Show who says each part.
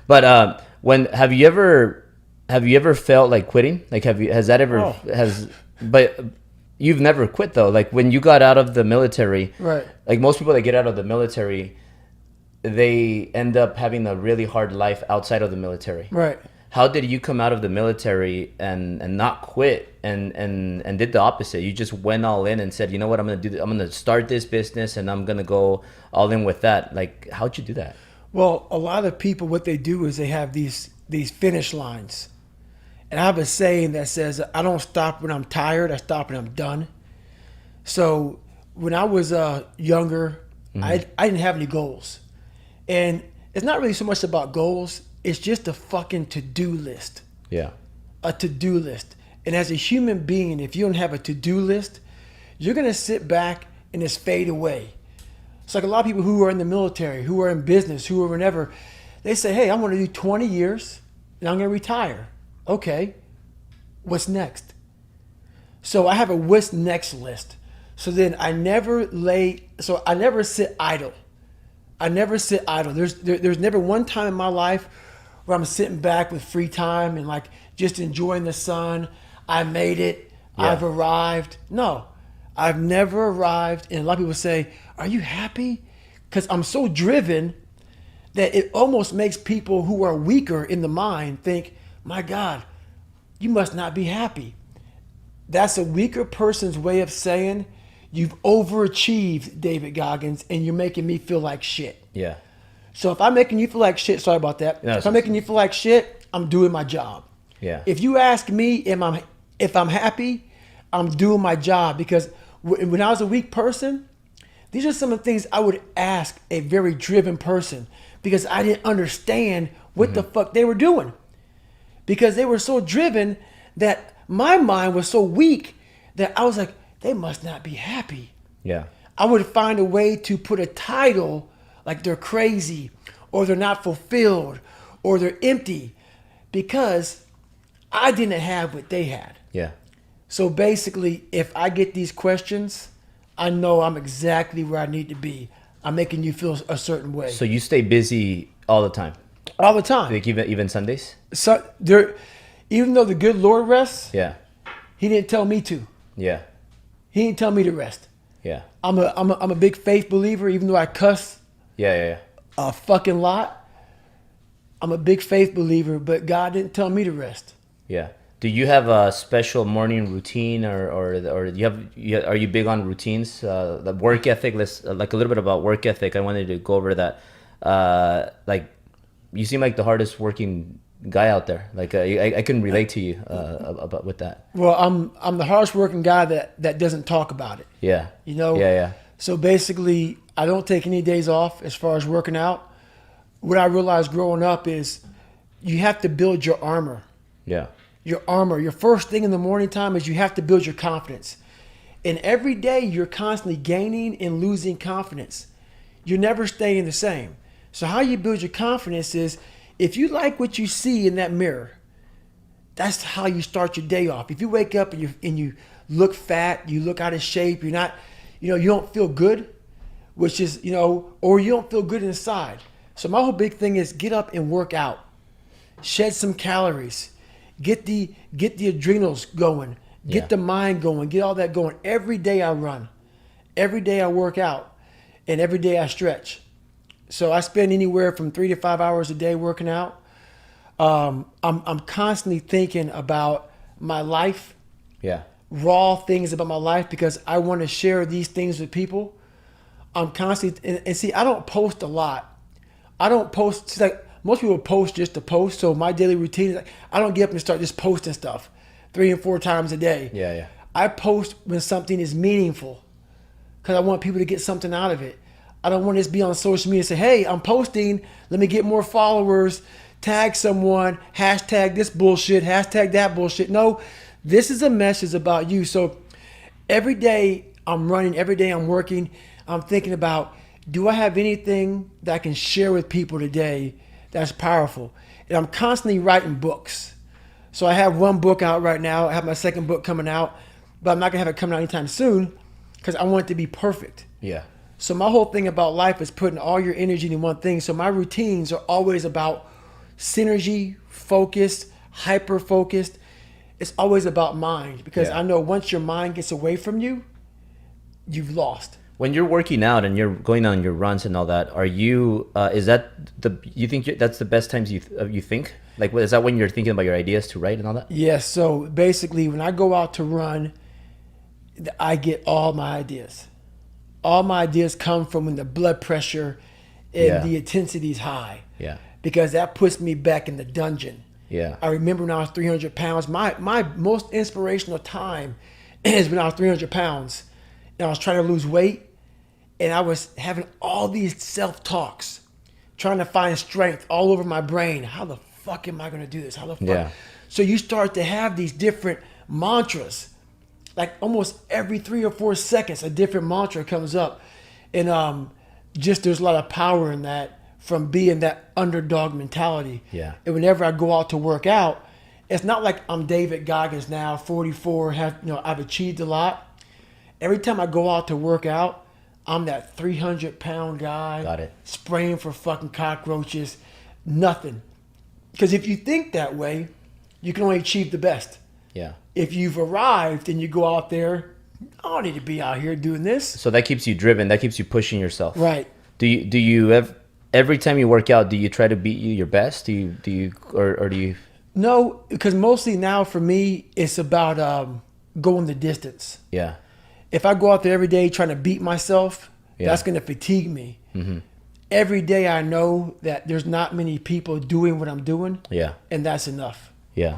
Speaker 1: When have you ever felt like quitting? Like has that ever
Speaker 2: Oh,
Speaker 1: has but you've never quit though. Like when you got out of the military,
Speaker 2: right,
Speaker 1: like most people that get out of the military, they end up having a really hard life outside of the military.
Speaker 2: right.
Speaker 1: How did you come out of the military and not quit and did the opposite? You just went all in and said, you know what, I'm gonna do. I'm gonna start this business and I'm gonna go all in with that. Like, how'd you do that?
Speaker 2: Well, a lot of people, what they do is they have these finish lines. And I have a saying that says, I don't stop when I'm tired, I stop when I'm done. So when I was younger, I didn't have any goals. And it's not really so much about goals, it's just a fucking to-do list.
Speaker 1: Yeah,
Speaker 2: A to-do list. And as a human being, if you don't have a to-do list, you're going to sit back and just fade away. It's like a lot of people who are in the military, who are in business, who are whatever, they say, hey, I'm going to do 20 years and I'm going to retire. Okay, what's next? So I have a what's next list. So then I never sit idle. I never sit idle. There's never one time in my life where I'm sitting back with free time and like just enjoying the sun. I made it.
Speaker 1: Yeah.
Speaker 2: I've arrived. No, I've never arrived. And a lot of people say, are you happy? Because I'm so driven that it almost makes people who are weaker in the mind think, my God, you must not be happy. That's a weaker person's way of saying you've overachieved, David Goggins, and you're making me feel like shit.
Speaker 1: yeah,
Speaker 2: So if I'm making you feel like shit, sorry about that.
Speaker 1: No,
Speaker 2: If I'm making you feel like shit, I'm doing my job.
Speaker 1: yeah,
Speaker 2: If you ask me if I'm happy, I'm doing my job, because when I was a weak person, these are some of the things I would ask a very driven person, because I didn't understand what the fuck they were doing. Because they were so driven that my mind was so weak that I was like, they must not be happy.
Speaker 1: yeah,
Speaker 2: I would find a way to put a title like they're crazy or they're not fulfilled or they're empty, because I didn't have what they had.
Speaker 1: yeah.
Speaker 2: So basically, if I get these questions, I know I'm exactly where I need to be. I'm making you feel a certain way.
Speaker 1: So you stay busy all the time,
Speaker 2: All the time.
Speaker 1: like even Sundays.
Speaker 2: So there, even though the good Lord rests,
Speaker 1: Yeah,
Speaker 2: he didn't tell me to.
Speaker 1: yeah,
Speaker 2: He didn't tell me to rest.
Speaker 1: yeah,
Speaker 2: I'm a big faith believer, even though I cuss
Speaker 1: yeah, yeah, yeah.
Speaker 2: a fucking lot. I'm a big faith believer, but God didn't tell me to rest.
Speaker 1: Yeah. Do you have a special morning routine, or are you big on routines? The work ethic. Let's like a little bit about work ethic. I wanted to go over that. Like, you seem like the hardest working guy out there. Like, I can relate to you about with that.
Speaker 2: Well, I'm the hardest working guy that doesn't talk about it.
Speaker 1: Yeah.
Speaker 2: You know?
Speaker 1: Yeah, yeah,
Speaker 2: So basically, I don't take any days off as far as working out. What I realized growing up is you have to build your armor.
Speaker 1: yeah,
Speaker 2: Your armor. Your first thing in the morning time is you have to build your confidence. And every day you're constantly gaining and losing confidence. You're never staying the same. So how you build your confidence is, if you like what you see in that mirror, that's how you start your day off. If you wake up and you look fat, you look out of shape, you're not, you don't feel good, which is, or you don't feel good inside. So my whole big thing is get up and work out. Shed some calories. Get the adrenals going. Get
Speaker 1: Yeah.
Speaker 2: the mind going. Get all that going. Every day I run. Every day I work out. And every day I stretch. So I spend anywhere from 3 to 5 hours a day working out. I'm constantly thinking about my life,
Speaker 1: yeah,
Speaker 2: raw things about my life, because I want to share these things with people. I'm constantly, and see, I don't post a lot. I don't post, see, like most people post just to post. So my daily routine is like, I don't get up and start just posting stuff 3 and 4 times a day.
Speaker 1: yeah, yeah,
Speaker 2: I post when something is meaningful, because I want people to get something out of it. I don't want to just be on social media and say, hey, I'm posting, let me get more followers, tag someone, hashtag this bullshit, hashtag that bullshit. No, this is a message about you. So every day I'm running, every day I'm working, I'm thinking about, do I have anything that I can share with people today that's powerful? And I'm constantly writing books. So I have one book out right now. I have my second book coming out, but I'm not going to have it coming out anytime soon, because I want it to be perfect.
Speaker 1: yeah,
Speaker 2: So my whole thing about life is putting all your energy into one thing. So my routines are always about synergy, focused, hyper focused. It's always about mind, because
Speaker 1: Yeah.
Speaker 2: I know once your mind gets away from you, you've lost.
Speaker 1: When you're working out and you're going on your runs and all that, are you? Is that you think that's the best times you think? Like, is that when you're thinking about your ideas to write and all that?
Speaker 2: Yes. So basically, when I go out to run, I get all my ideas. All my ideas come from when the blood pressure and
Speaker 1: Yeah.
Speaker 2: the intensity is high.
Speaker 1: Yeah.
Speaker 2: Because that puts me back in the dungeon.
Speaker 1: Yeah.
Speaker 2: I remember when I was 300 pounds, my most inspirational time is when I was 300 pounds and I was trying to lose weight, and I was having all these self-talks, trying to find strength all over my brain. How the fuck am I going to do this? How the fuck?
Speaker 1: Yeah.
Speaker 2: So you start to have these different mantras. Like almost every 3 or 4 seconds, a different mantra comes up. And just there's a lot of power in that, from being that underdog mentality.
Speaker 1: Yeah.
Speaker 2: And whenever I go out to work out, it's not like I'm David Goggins now, 44, I've achieved a lot. Every time I go out to work out, I'm that 300-pound guy.
Speaker 1: Got it.
Speaker 2: Spraying for fucking cockroaches. Nothing. Because if you think that way, you can only achieve the best.
Speaker 1: Yeah.
Speaker 2: If you've arrived and you go out there, I don't need to be out here doing this.
Speaker 1: So that keeps you driven. That keeps you pushing yourself.
Speaker 2: Right.
Speaker 1: Do you have, every time you work out, do you try to beat your best? Do you or do you?
Speaker 2: No, because mostly now for me, it's about going the distance.
Speaker 1: Yeah.
Speaker 2: If I go out there every day trying to beat myself,
Speaker 1: Yeah.
Speaker 2: that's going to fatigue me.
Speaker 1: Mm-hmm.
Speaker 2: Every day I know that there's not many people doing what I'm doing,
Speaker 1: Yeah.
Speaker 2: and that's enough.
Speaker 1: Yeah.